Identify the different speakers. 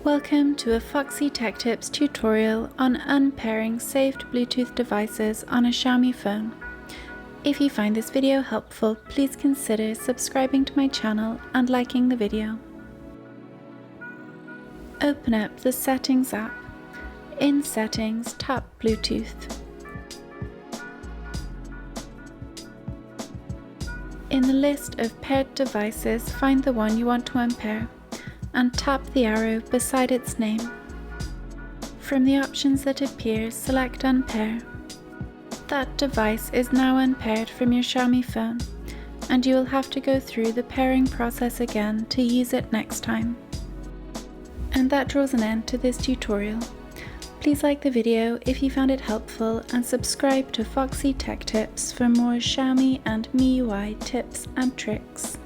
Speaker 1: Welcome to a Foxy Tech Tips tutorial on unpairing saved Bluetooth devices on a Xiaomi phone. If you find this video helpful, please consider subscribing to my channel and liking the video. Open up the Settings app. In Settings, tap Bluetooth. In the list of paired devices, find the one you want to unpair and tap the arrow beside its name. From the options that appear, select Unpair. That device is now unpaired from your Xiaomi phone, and you will have to go through the pairing process again to use it next time. And that draws an end to this tutorial. Please like the video if you found it helpful and subscribe to Foxy Tech Tips for more Xiaomi and MIUI tips and tricks.